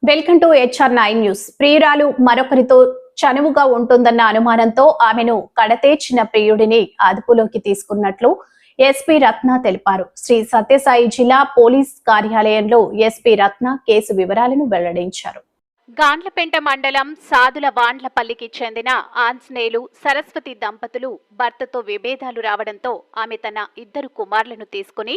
Welcome to HR9 news. ప్రియురాలు మరొకరితో చనువుగా ఉంటుందన్న అనుమానంతో ఆమెను కడతేర్చిన ప్రియుడిని అదుపులోకి తీసుకున్నట్లు ఎస్పీ రత్న తెలిపారు. శ్రీ సత్యసాయి జిల్లా పోలీస్ కార్యాలయంలో ఎస్పీ రత్న కేసు వివరాలను వెల్లడించారు. గాండ్లపేంట మండలం సాదుల వాండ్లపల్లికి చెందిన ఆంజనేయులు సరస్వతి దంపతులు భర్తతో విభేదాలు రావడంతో ఆమె తన 2 కుమారులను తీసుకుని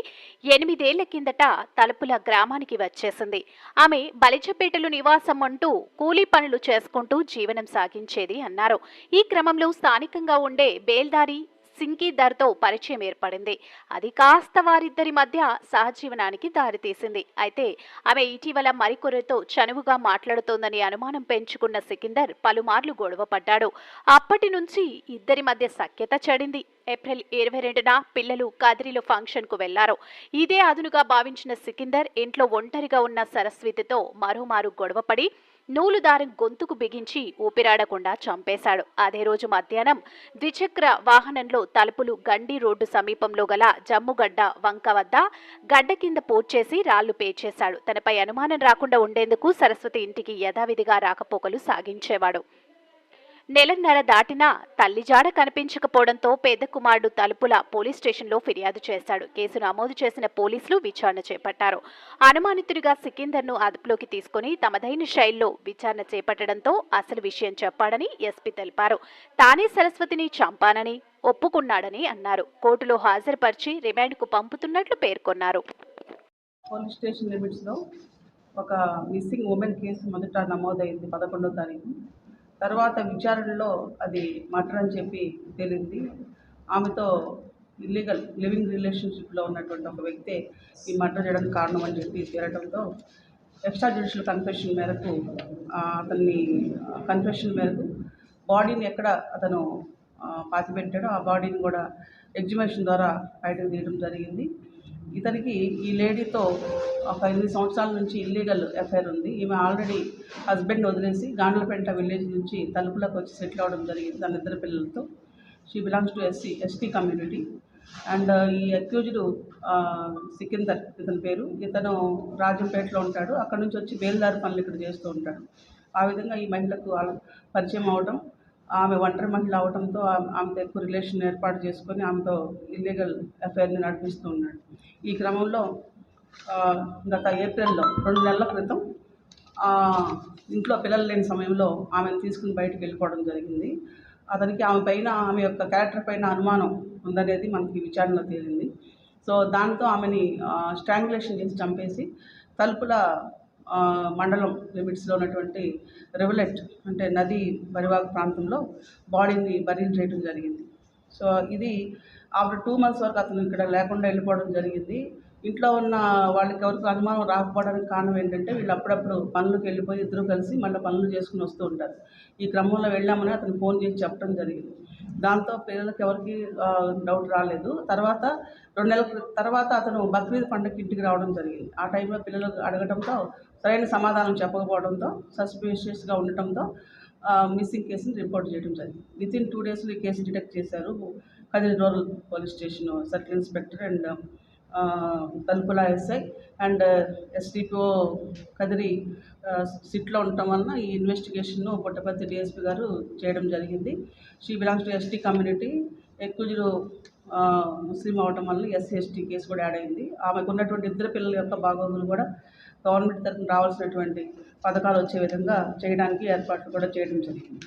8 ఏళ్ల కిందట తలుపుల గ్రామానికి వచ్చేసింది. ఆమె బలిజపేటలో నివాసం ఉంటూ కూలీ పనులు చేసుకుంటూ జీవనం సాగించేది అన్నారు. ఈ క్రమంలో స్థానికంగా ఉండే బేల్దారి సింకీధర్తో పరిచయం ఏర్పడింది. అది కాస్త వారిద్దరి మధ్య సహజీవనానికి దారితీసింది. అయితే ఆమె ఇటీవల మరికొరతో చనువుగా మాట్లాడుతోందని అనుమానం పెంచుకున్న సికిందర్ పలుమార్లు గొడవ పడ్డాడు. అప్పటి నుంచి ఇద్దరి మధ్య సఖ్యత చెడింది. ఏప్రిల్ 22న పిల్లలు కదిరిలో ఫంక్షన్ కు వెళ్లారు. ఇదే అదునుగా భావించిన సికిందర్ ఇంట్లో ఒంటరిగా ఉన్న సరస్వతితో మరోమారు గొడవపడి నూలుదారం గొంతుకు బిగించి ఊపిరాడకుండా చంపేశాడు. అదే రోజు మధ్యాహ్నం ద్విచక్ర వాహనంలో తలుపులు గండి రోడ్డు సమీపంలో గల జమ్ముగడ్డ వంక వద్ద గడ్డ కింద పూడ్చేసి రాళ్లు పేర్చేశాడు. తనపై అనుమానం రాకుండా ఉండేందుకు సరస్వతి ఇంటికి యథావిధిగా రాకపోకలు సాగించేవాడు. నెలన్నర దాటినా తల్లి జాడ కనిపించకపోవడంతో పెద్ద కుమారుడు తలుపుల పోలీస్ స్టేషన్లో ఫిర్యాదు చేశాడు. కేసు నమోదు చేసిన పోలీసులు విచారణ చేపట్టారు. అనుమానితుడిగా సికిందర్ను అదుపులోకి తీసుకుని తమదైన శైలిలో విచారణ చేపట్టడంతో అసలు విషయం చెప్పాడని ఎస్పీ తెలిపారు. తానే సరస్వతిని చంపానని ఒప్పుకున్నాడని అన్నారు. కోర్టులో హాజరుపరిచి రిమాండ్కు పంపుతున్నట్లు పేర్కొన్నారు. పోలీస్ స్టేషన్ లిమిట్స్లో ఒక మిస్సింగ్ ఉమెన్ కేసు మొదట నమోదైంది 11వ తారీఖు. తర్వాత విచారణలో అది మర్డర్ అని చెప్పి తేలింది. ఆమెతో ఇల్లీగల్ లివింగ్ రిలేషన్షిప్లో ఉన్నటువంటి ఒక వ్యక్తే ఈ మర్డర్ చేయడానికి కారణం అని చెప్పి తేలడంతో ఎక్స్ట్రా జ్యుడిషియల్ కన్ఫెషన్ మేరకు అతన్ని కన్ఫెషన్ మేరకు బాడీని ఎక్కడ అతను పాతిపెట్టాడో ఆ బాడీని కూడా ఎగ్జిబిషన్ ద్వారా బయటకు తీయడం జరిగింది. ఇతనికి ఈ లేడీతో ఒక 8 సంవత్సరాల నుంచి ఇల్లీగల్ అఫైర్ ఉంది. ఈమె ఆల్రెడీ హస్బెండ్ వదిలేసి గాండ్లపేంట విలేజ్ నుంచి తలుపులకు వచ్చి సెటిల్ అవ్వడం జరిగింది తన 2 పిల్లలతో. She belongs to ST community. And ఈ అక్యూజ్డ్ సికిందర్ ఇతని పేరు. ఇతను రాజంపేటలో ఉంటాడు. అక్కడ నుంచి వచ్చి బేల్దారి పనులు ఇక్కడ చేస్తూ ఉంటాడు. ఆ విధంగా ఈ మహిళకు పరిచయం అవడం, ఆమె ఒంటరి మహిళ అవడంతో ఆమెతో ఎక్కువ రిలేషన్ ఏర్పాటు చేసుకొని ఆమెతో ఇల్లీగల్ అఫైర్ని నడిపిస్తూ ఉన్నాడు. ఈ క్రమంలో గత ఏప్రిల్లో 2 నెలల క్రితం ఇంట్లో పిల్లలు లేని సమయంలో ఆమెను తీసుకుని బయటకు వెళ్ళిపోవడం జరిగింది. అతనికి ఆమె పైన ఆమె యొక్క క్యారెక్టర్ పైన అనుమానం ఉందనేది మనకి విచారణలో తేలింది. సో దాంతో ఆమెని స్ట్రాంగులేషన్ చేసి చంపేసి తలుపుల మండలం లిమిట్స్లో ఉన్నటువంటి రివలెట్ అంటే నది పరివాహక ప్రాంతంలో బాడీని బరీల్ చేయడం జరిగింది. సో ఇది ఆఫ్టర్ 2 months వరకు అతను ఇక్కడ లేకుండా వెళ్ళిపోవడం జరిగింది. ఇంట్లో ఉన్న వాళ్ళకి ఎవరికి అనుమానం రాకపోవడానికి కారణం ఏంటంటే వీళ్ళు అప్పుడప్పుడు పనులకు వెళ్ళిపోయి ఇద్దరు కలిసి మళ్ళీ పనులు చేసుకుని వస్తూ ఉంటారు. ఈ క్రమంలో వెళ్ళామని అతను ఫోన్ చేసి చెప్పడం జరిగింది. దాంతో పిల్లలకి ఎవరికి డౌట్ రాలేదు. తర్వాత 2 నెలల తర్వాత అతను బక్రీద్ పండుగకి ఇంటికి రావడం జరిగింది. ఆ టైంలో పిల్లలు అడగడంతో సరైన సమాధానం చెప్పకపోవడంతో సస్పిషియస్గా ఉండటంతో మిస్సింగ్ కేసుని రిపోర్ట్ చేయడం జరిగింది. వితిన్ 2 daysలో ఈ కేసు డిటెక్ట్ చేశారు. Kadiri rural police station circle inspector and తలుపుల ఎస్ఐ అండ్ SDPO కదిరి సిట్లో ఉండటం వలన ఈ ఇన్వెస్టిగేషన్ను పుట్టపర్తి DSP గారు చేయడం జరిగింది. She belongs to ST community. ఎక్కువ ముస్లిం అవడం వల్ల SC/ST కేసు కూడా యాడ్ అయింది. ఆమెకు ఉన్నటువంటి 2 పిల్లల యొక్క బాగోగులు కూడా గవర్నమెంట్ తరఫున రావాల్సినటువంటి పథకాలు వచ్చే విధంగా చేయడానికి ఏర్పాట్లు కూడా చేయడం జరిగింది.